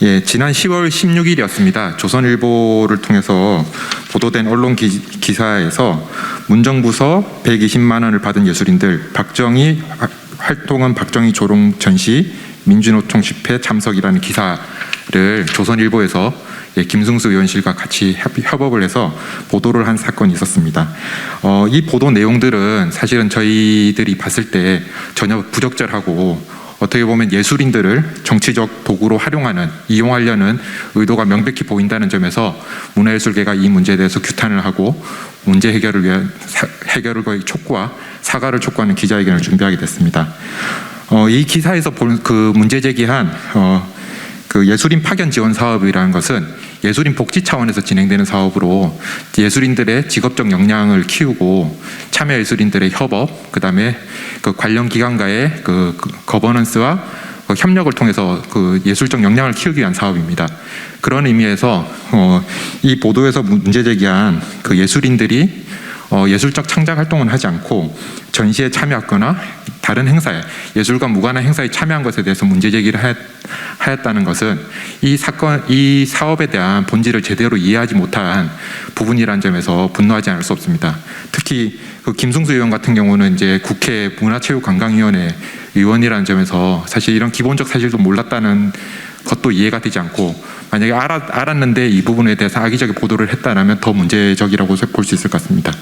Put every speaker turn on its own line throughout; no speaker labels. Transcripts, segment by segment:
예, 지난 10월 16일이었습니다. 조선일보를 통해서 보도된 언론 기사에서 문정부서 120만 원을 받은 예술인들, 박정희 활동은 박정희 조롱 전시 민주노총 집회 참석이라는 기사를 조선일보에서 김승수 의원실과 같이 협업을 해서 보도를 한 사건이 있었습니다. 이 보도 내용들은 사실은 저희들이 봤을 때 전혀 부적절하고 어떻게 보면 예술인들을 정치적 도구로 이용하려는 의도가 명백히 보인다는 점에서 문화예술계가 이 문제에 대해서 규탄을 하고 문제 해결을 위한 해결을 촉구와 사과를 촉구하는 기자회견을 준비하게 됐습니다. 이 기사에서 그 문제 제기한 그 예술인 파견 지원 사업이라는 것은 예술인 복지 차원에서 진행되는 사업으로 예술인들의 직업적 역량을 키우고 참여 예술인들의 협업, 그다음에 그 관련 기관과의 그 거버넌스와 협력을 통해서 그 예술적 역량을 키우기 위한 사업입니다. 그런 의미에서 이 보도에서 문제 제기한 그 예술인들이 예술적 창작 활동은 하지 않고 전시에 참여했거나 다른 행사에 예술과 무관한 행사에 참여한 것에 대해서 문제 제기를 하였다는 것은 이 사업에 대한 본질을 제대로 이해하지 못한 부분이라는 점에서 분노하지 않을 수 없습니다. 특히 그 김승수 의원 같은 경우는 이제 국회 문화체육관광위원회 의원이라는 점에서 사실 이런 기본적 사실도 몰랐다는 것도 이해가 되지 않고, 만약에 알았는데 이 부분에 대해서 악의적인 보도를 했다라면 더 문제적이라고 볼 수 있을 것 같습니다.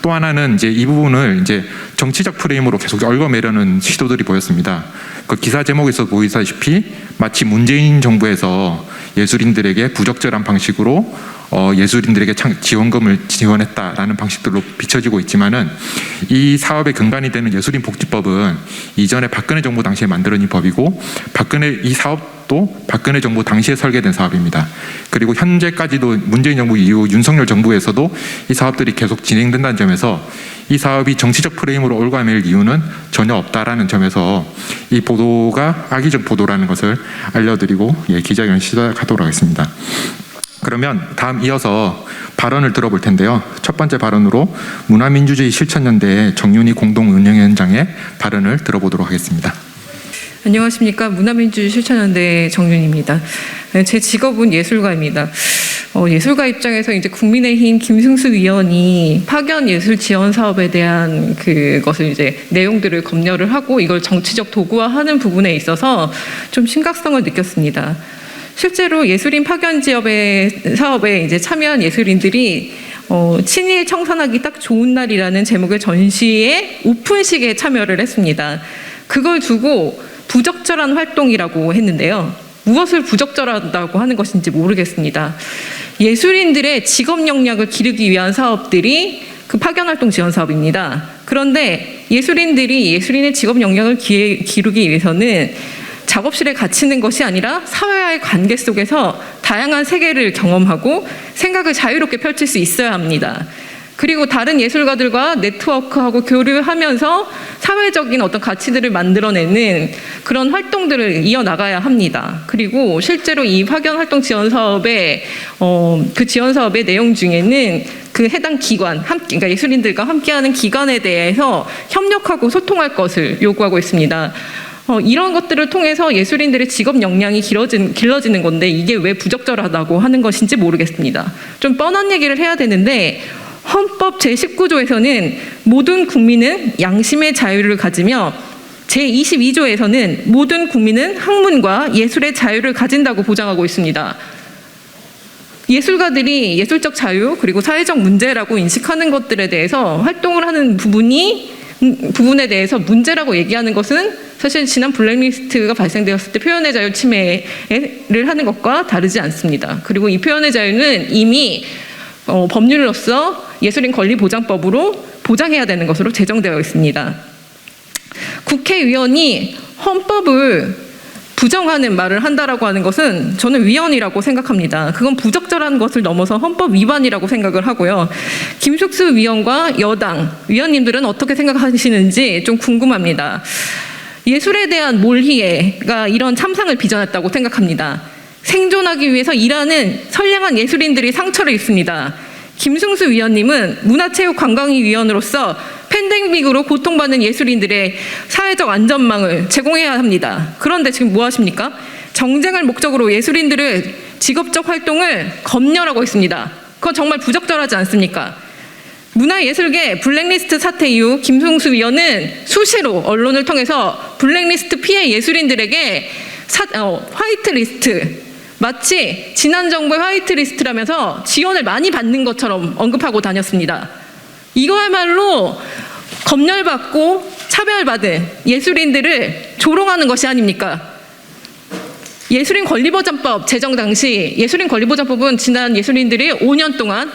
또 하나는 이제 이 부분을 이제 정치적 프레임으로 계속 얽어매려는 시도들이 보였습니다. 그 기사 제목에서 보이다시피 마치 문재인 정부에서 예술인들에게 부적절한 방식으로 예술인들에게 지원금을 지원했다라는 방식들로 비춰지고 있지만은, 이 사업의 근간이 되는 예술인 복지법은 이전에 박근혜 정부 당시에 만들어진 법이고, 이 사업도 박근혜 정부 당시에 설계된 사업입니다. 그리고 현재까지도 문재인 정부 이후 윤석열 정부에서도 이 사업들이 계속 진행된다는 점에서 이 사업이 정치적 프레임으로 얽어매일 이유는 전혀 없다라는 점에서 이 보도가 악의적 보도라는 것을 알려드리고 기자회견 시작하도록 하겠습니다. 그러면 다음 이어서 발언을 들어볼 텐데요. 첫 번째 발언으로 문화민주주의 실천연대 정윤희 공동운영위원장의 발언을 들어보도록 하겠습니다.
안녕하십니까. 문화민주주의 실천연대 정윤희입니다. 제 직업은 예술가입니다. 예술가 입장에서 이제 국민의힘 김승수 의원이 파견 예술 지원 사업에 대한 그것을 이제 내용들을 검열을 하고 이걸 정치적 도구화하는 부분에 있어서 좀 심각성을 느꼈습니다. 실제로 예술인 파견 사업에 이제 참여한 예술인들이 친일 청산하기 딱 좋은 날이라는 제목의 전시에 오픈식에 참여를 했습니다. 그걸 두고 부적절한 활동이라고 했는데요. 무엇을 부적절하다고 하는 것인지 모르겠습니다. 예술인들의 직업 역량을 기르기 위한 사업들이 그 파견활동 지원 사업입니다. 그런데 예술인들이 예술인의 직업 역량을 기르기 위해서는 작업실에 갇히는 것이 아니라 사회와의 관계 속에서 다양한 세계를 경험하고 생각을 자유롭게 펼칠 수 있어야 합니다. 그리고 다른 예술가들과 네트워크하고 교류하면서 사회적인 어떤 가치들을 만들어내는 그런 활동들을 이어나가야 합니다. 그리고 실제로 이 파견활동 지원 사업의 그 지원 사업의 내용 중에는 그 해당 기관, 그러니까 예술인들과 함께하는 기관에 대해서 협력하고 소통할 것을 요구하고 있습니다. 이런 것들을 통해서 예술인들의 직업 역량이 길러지는 건데 이게 왜 부적절하다고 하는 것인지 모르겠습니다. 좀 뻔한 얘기를 해야 되는데 헌법 제19조에서는 모든 국민은 양심의 자유를 가지며 제22조에서는 모든 국민은 학문과 예술의 자유를 가진다고 보장하고 있습니다. 예술가들이 예술적 자유 그리고 사회적 문제라고 인식하는 것들에 대해서 활동을 하는 부분에 대해서 문제라고 얘기하는 것은 사실 지난 블랙리스트가 발생되었을 때 표현의 자유 침해를 하는 것과 다르지 않습니다. 그리고 이 표현의 자유는 이미 법률로서 예술인 권리보장법으로 보장해야 되는 것으로 제정되어 있습니다. 국회의원이 헌법을 부정하는 말을 한다라고 하는 것은 저는 위헌이라고 생각합니다. 그건 부적절한 것을 넘어서 헌법 위반이라고 생각을 하고요. 김숙수 위원과 여당 위원님들은 어떻게 생각하시는지 좀 궁금합니다. 예술에 대한 몰희가 이런 참상을 빚어냈다고 생각합니다. 생존하기 위해서 일하는 선량한 예술인들이 상처를 입습니다. 김승수 위원님은 문화체육관광위 위원으로서 팬데믹으로 고통받는 예술인들의 사회적 안전망을 제공해야 합니다. 그런데 지금 뭐 하십니까? 정쟁을 목적으로 예술인들의 직업적 활동을 검열하고 있습니다. 그건 정말 부적절하지 않습니까? 문화예술계 블랙리스트 사태 이후 김승수 위원은 수시로 언론을 통해서 블랙리스트 피해 예술인들에게 화이트리스트, 마치 지난 정부의 화이트리스트라면서 지원을 많이 받는 것처럼 언급하고 다녔습니다. 이거야말로 검열받고 차별받은 예술인들을 조롱하는 것이 아닙니까? 예술인 권리보장법 제정 당시 예술인 권리보장법은 지난 예술인들이 5년 동안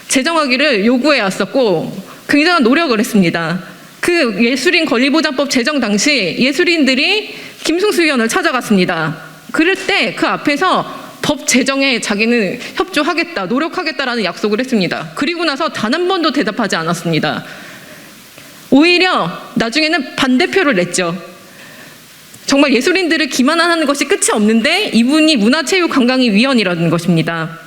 제정하기를 요구해 왔었고 굉장한 노력을 했습니다. 그 예술인 권리보장법 제정 당시 예술인들이 김승수 위원을 찾아갔습니다. 그럴 때 그 앞에서 법 제정에 자기는 협조하겠다, 노력하겠다라는 약속을 했습니다. 그리고 나서 단 한 번도 대답하지 않았습니다. 오히려 나중에는 반대표를 냈죠. 정말 예술인들을 기만하는 것이 끝이 없는데 이분이 문화체육관광위 위원이라는 것입니다.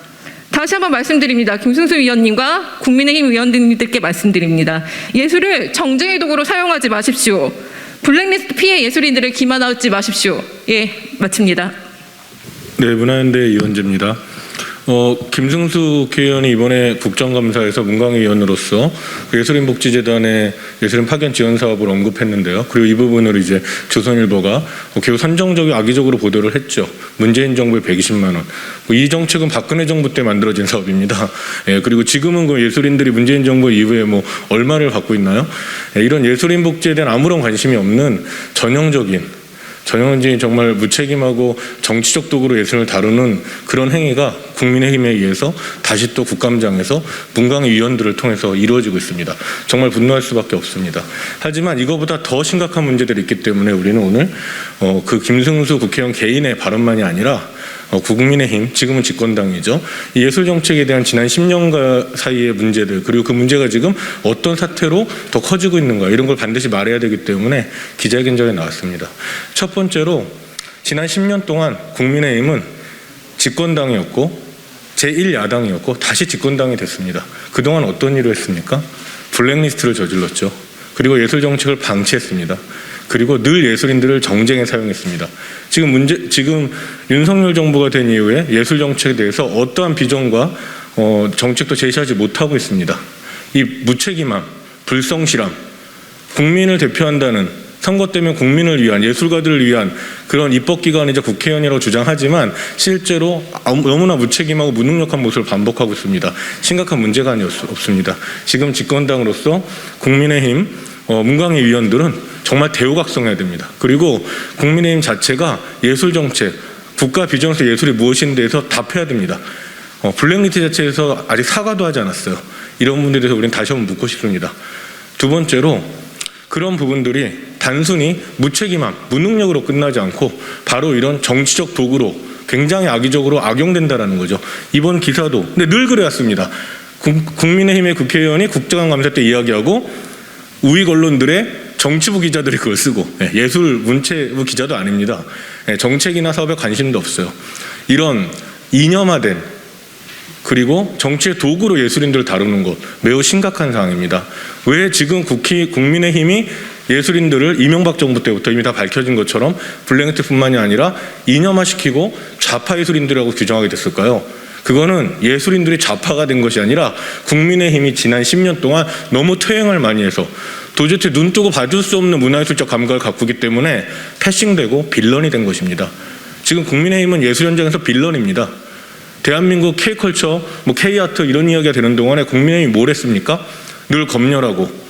다시 한번 말씀드립니다. 김승수 위원님과 국민의힘 위원님들께 말씀드립니다. 예술을 정쟁의 도구로 사용하지 마십시오. 블랙리스트 피해 예술인들을 기만하지 마십시오. 예, 마칩니다.
네, 문화연대 이원재입니다. 김승수 국회의원이 이번에 국정감사에서 문광희 의원으로서 예술인복지재단의 예술인 파견 지원 사업을 언급했는데요. 그리고 이 부분을 이제 조선일보가 매우 선정적이고 악의적으로 보도를 했죠. 문재인 정부의 120만 원. 이 정책은 박근혜 정부 때 만들어진 사업입니다. 예, 그리고 지금은 그 예술인들이 문재인 정부 이후에 뭐 얼마를 받고 있나요? 예, 이런 예술인복지에 대한 아무런 관심이 없는 전형적인 정말 무책임하고 정치적 도구로 예술을 다루는 그런 행위가 국민의힘에 의해서 다시 또 국감장에서 문광희 위원들을 통해서 이루어지고 있습니다. 정말 분노할 수밖에 없습니다. 하지만 이거보다 더 심각한 문제들이 있기 때문에 우리는 오늘 그 김승수 국회의원 개인의 발언만이 아니라 국민의힘, 지금은 집권당이죠. 이 예술정책에 대한 지난 10년간 사이의 문제들, 그리고 그 문제가 지금 어떤 사태로 더 커지고 있는가, 이런 걸 반드시 말해야 되기 때문에 기자회견장에 나왔습니다. 첫 번째로 지난 10년 동안 국민의힘은 집권당이었고 제1야당이었고 다시 집권당이 됐습니다. 그동안 어떤 일을 했습니까? 블랙리스트를 저질렀죠. 그리고 예술정책을 방치했습니다. 그리고 늘 예술인들을 정쟁에 사용했습니다. 지금 윤석열 정부가 된 이후에 예술 정책에 대해서 어떠한 비전과 정책도 제시하지 못하고 있습니다. 이 무책임함, 불성실함, 국민을 대표한다는, 선거 때문에 국민을 위한, 예술가들을 위한 그런 입법기관이자 국회의원이라고 주장하지만 실제로 너무나 무책임하고 무능력한 모습을 반복하고 있습니다. 심각한 문제가 없습니다. 지금 집권당으로서 국민의힘 문광희 위원들은 정말 대우각성해야 됩니다. 그리고 국민의힘 자체가 예술정책, 국가 비전에서 예술이 무엇인에 대해서 답해야 됩니다. 블랙리스트 자체에서 아직 사과도 하지 않았어요. 이런 부분에 대해서 우리는 다시 한번 묻고 싶습니다. 두 번째로 그런 부분들이 단순히 무책임함, 무능력으로 끝나지 않고 바로 이런 정치적 도구로 굉장히 악의적으로 악용된다는 거죠. 이번 기사도 근데 늘 그래왔습니다. 국민의힘의 국회의원이 국정감사 때 이야기하고 우익 언론들의 정치부 기자들이 그걸 쓰고, 예술 문체부 기자도 아닙니다. 정책이나 사업에 관심도 없어요. 이런 이념화된, 그리고 정치의 도구로 예술인들을 다루는 것 매우 심각한 상황입니다. 왜 지금 국민의힘이 예술인들을 이명박 정부 때부터 이미 다 밝혀진 것처럼 블랙리스트뿐만이 아니라 이념화시키고 좌파 예술인들이라고 규정하게 됐을까요? 그거는 예술인들이 좌파가 된 것이 아니라 국민의힘이 지난 10년 동안 너무 퇴행을 많이 해서 도대체 눈 뜨고 봐줄 수 없는 문화예술적 감각을 갖고 있기 때문에 패싱되고 빌런이 된 것입니다. 지금 국민의힘은 예술 현장에서 빌런입니다. 대한민국 K컬처, K아트 이런 이야기가 되는 동안에 국민의힘이 뭘 했습니까? 늘 검열하고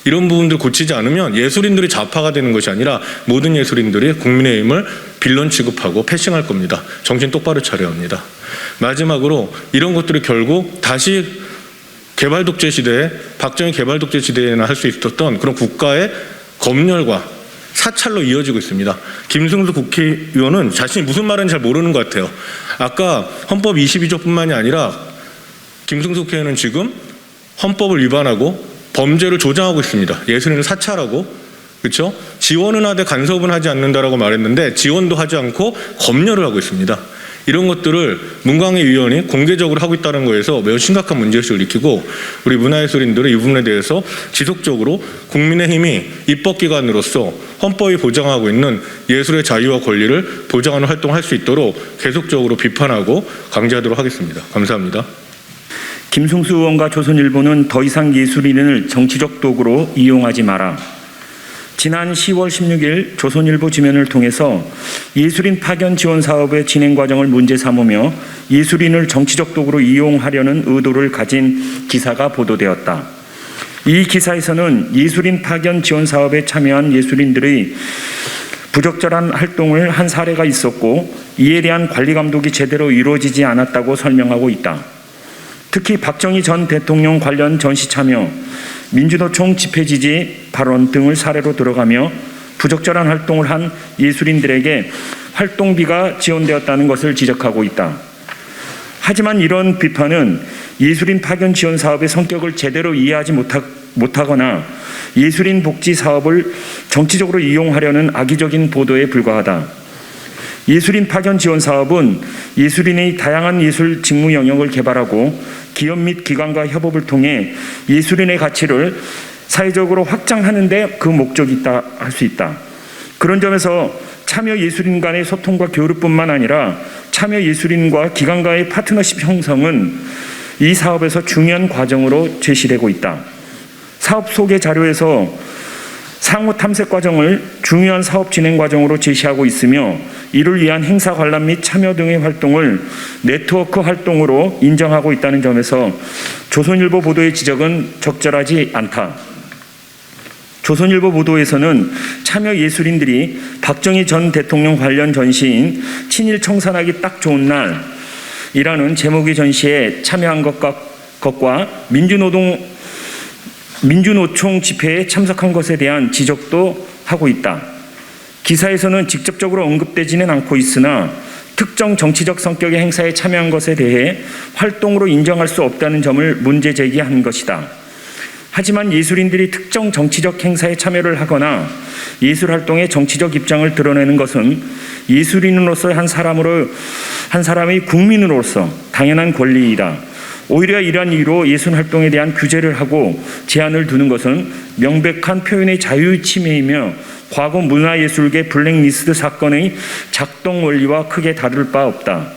이런 부분들 고치지 않으면 예술인들이 좌파가 되는 것이 아니라 모든 예술인들이 국민의힘을 빌런 취급하고 패싱할 겁니다. 정신 똑바로 차려야 합니다. 마지막으로 이런 것들이 결국 다시 개발독재 시대에, 박정희 개발독재 시대에나 할 수 있었던 그런 국가의 검열과 사찰로 이어지고 있습니다. 김승수 국회의원은 자신이 무슨 말하는지 잘 모르는 것 같아요. 아까 헌법 22조뿐만이 아니라 김승수 국회의원은 지금 헌법을 위반하고 범죄를 조장하고 있습니다. 예술인을 사찰하고, 그렇죠? 지원은 하되 간섭은 하지 않는다라고 말했는데 지원도 하지 않고 검열을 하고 있습니다. 이런 것들을 문광의 위원이 공개적으로 하고 있다는 거에서 매우 심각한 문제의식을 익히고 우리 문화예술인들은 이 부분에 대해서 지속적으로 국민의힘이 입법기관으로서 헌법이 보장하고 있는 예술의 자유와 권리를 보장하는 활동을 할 수 있도록 계속적으로 비판하고 강제하도록 하겠습니다. 감사합니다.
김승수 의원과 조선일보는 더 이상 예술인을 정치적 도구로 이용하지 마라. 지난 10월 16일 조선일보 지면을 통해서 예술인 파견 지원 사업의 진행 과정을 문제 삼으며 예술인을 정치적 도구로 이용하려는 의도를 가진 기사가 보도되었다. 이 기사에서는 예술인 파견 지원 사업에 참여한 예술인들의 부적절한 활동을 한 사례가 있었고 이에 대한 관리 감독이 제대로 이루어지지 않았다고 설명하고 있다. 특히 박정희 전 대통령 관련 전시 참여, 민주노총 집회 지지 발언 등을 사례로 들어가며 부적절한 활동을 한 예술인들에게 활동비가 지원되었다는 것을 지적하고 있다. 하지만 이런 비판은 예술인 파견 지원 사업의 성격을 제대로 이해하지 못하거나 예술인 복지 사업을 정치적으로 이용하려는 악의적인 보도에 불과하다. 예술인 파견 지원 사업은 예술인의 다양한 예술 직무 영역을 개발하고 기업 및 기관과 협업을 통해 예술인의 가치를 사회적으로 확장하는 데 그 목적이 있다 할 수 있다. 그런 점에서 참여 예술인 간의 소통과 교류뿐만 아니라 참여 예술인과 기관과의 파트너십 형성은 이 사업에서 중요한 과정으로 제시되고 있다. 사업 소개 자료에서 상호 탐색 과정을 중요한 사업 진행 과정으로 제시하고 있으며 이를 위한 행사 관람 및 참여 등의 활동을 네트워크 활동으로 인정하고 있다는 점에서 조선일보 보도의 지적은 적절하지 않다. 조선일보 보도에서는 참여 예술인들이 박정희 전 대통령 관련 전시인 친일 청산하기 딱 좋은 날이라는 제목의 전시에 참여한 것과 민주노총 집회에 참석한 것에 대한 지적도 하고 있다. 기사에서는 직접적으로 언급되지는 않고 있으나 특정 정치적 성격의 행사에 참여한 것에 대해 활동으로 인정할 수 없다는 점을 문제 제기한 것이다. 하지만 예술인들이 특정 정치적 행사에 참여를 하거나 예술 활동의 정치적 입장을 드러내는 것은 예술인으로서의 한 사람의 국민으로서 당연한 권리이다. 오히려 이러한 이유로 예술 활동에 대한 규제를 하고 제한을 두는 것은 명백한 표현의 자유의 침해이며 과거 문화예술계 블랙리스트 사건의 작동 원리와 크게 다를 바 없다.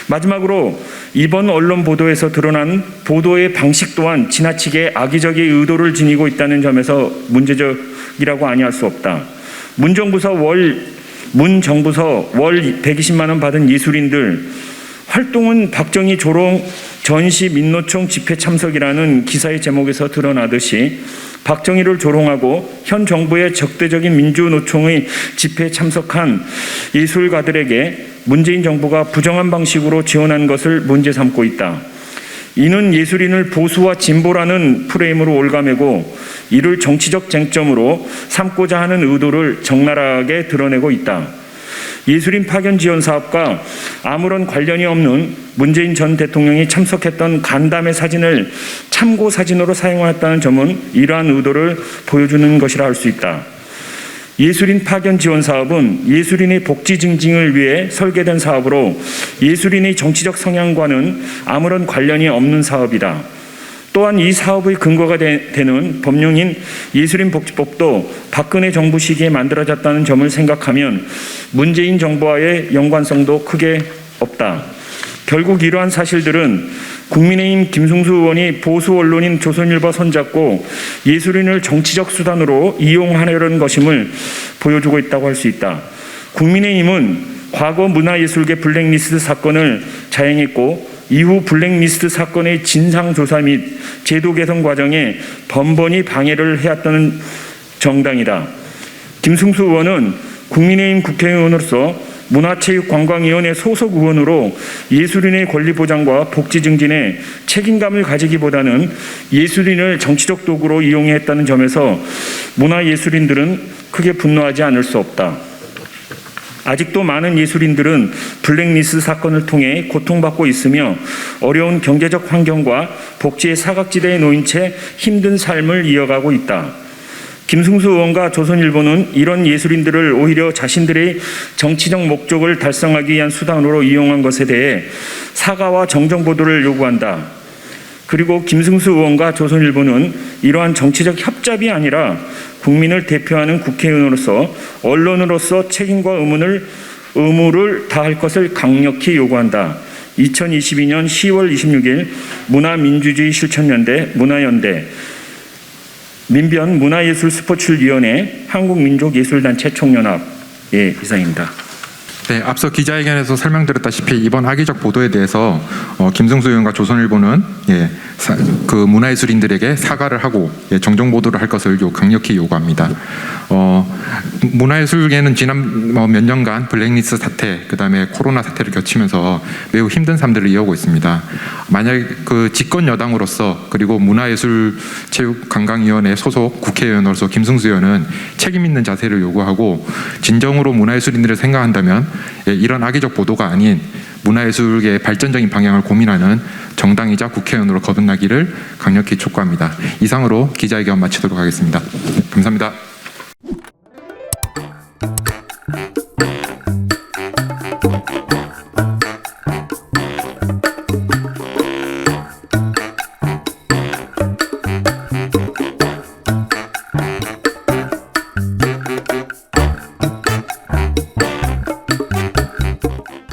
마지막으로 이번 언론 보도에서 드러난 보도의 방식 또한 지나치게 악의적인 의도를 지니고 있다는 점에서 문제적이라고 아니할 수 없다. 문정부서 월 120만 원 받은 예술인들 활동은 박정희 조롱 전시 민노총 집회 참석이라는 기사의 제목에서 드러나듯이 박정희를 조롱하고 현 정부의 적대적인 민주노총의 집회에 참석한 예술가들에게 문재인 정부가 부정한 방식으로 지원한 것을 문제 삼고 있다. 이는 예술인을 보수와 진보라는 프레임으로 올가매고 이를 정치적 쟁점으로 삼고자 하는 의도를 적나라하게 드러내고 있다. 예술인 파견 지원 사업과 아무런 관련이 없는 문재인 전 대통령이 참석했던 간담회 사진을 참고 사진으로 사용하였다는 점은 이러한 의도를 보여주는 것이라 할 수 있다. 예술인 파견 지원 사업은 예술인의 복지 증진을 위해 설계된 사업으로 예술인의 정치적 성향과는 아무런 관련이 없는 사업이다. 또한 이 사업의 근거가 되는 법령인 예술인복지법도 박근혜 정부 시기에 만들어졌다는 점을 생각하면 문재인 정부와의 연관성도 크게 없다. 결국 이러한 사실들은 국민의힘 김승수 의원이 보수 언론인 조선일보 손잡고 예술인을 정치적 수단으로 이용하려는 것임을 보여주고 있다고 할 수 있다. 국민의힘은 과거 문화예술계 블랙리스트 사건을 자행했고 이후 블랙리스트 사건의 진상조사 및 제도 개선 과정에 번번이 방해를 해왔다는 정당이다. 김승수 의원은 국민의힘 국회의원으로서 문화체육관광위원회 소속 의원으로 예술인의 권리 보장과 복지 증진에 책임감을 가지기보다는 예술인을 정치적 도구로 이용했다는 점에서 문화예술인들은 크게 분노하지 않을 수 없다. 아직도 많은 예술인들은 블랙리스트 사건을 통해 고통받고 있으며 어려운 경제적 환경과 복지의 사각지대에 놓인 채 힘든 삶을 이어가고 있다. 김승수 의원과 조선일보는 이런 예술인들을 오히려 자신들의 정치적 목적을 달성하기 위한 수단으로 이용한 것에 대해 사과와 정정 보도를 요구한다. 그리고 김승수 의원과 조선일보는 이러한 정치적 협잡이 아니라 국민을 대표하는 국회의원으로서 언론으로서 책임과 의무를 다할 것을 강력히 요구한다. 2022년 10월 26일 문화민주주의 실천연대 문화연대 민변 문화예술스포츠위원회 한국민족예술단체 총연합의 이사입니다.
네, 앞서 기자회견에서 설명드렸다시피 이번 악의적 보도에 대해서 김승수 의원과 조선일보는 그 문화예술인들에게 사과를 하고 정정 보도를 할 것을 강력히 요구합니다. 문화예술계는 지난 몇 년간 블랙리스트 사태, 그다음에 코로나 사태를 겪으면서 매우 힘든 삶들을 이어오고 있습니다. 만약 그 집권 여당으로서 그리고 문화예술체육관광위원회 소속 국회의원으로서 김승수 의원은 책임 있는 자세를 요구하고 진정으로 문화예술인들을 생각한다면 이런 악의적 보도가 아닌 문화예술계의 발전적인 방향을 고민하는 정당이자 국회의원으로 거듭나기를 강력히 촉구합니다. 이상으로 기자회견 마치도록 하겠습니다. 감사합니다.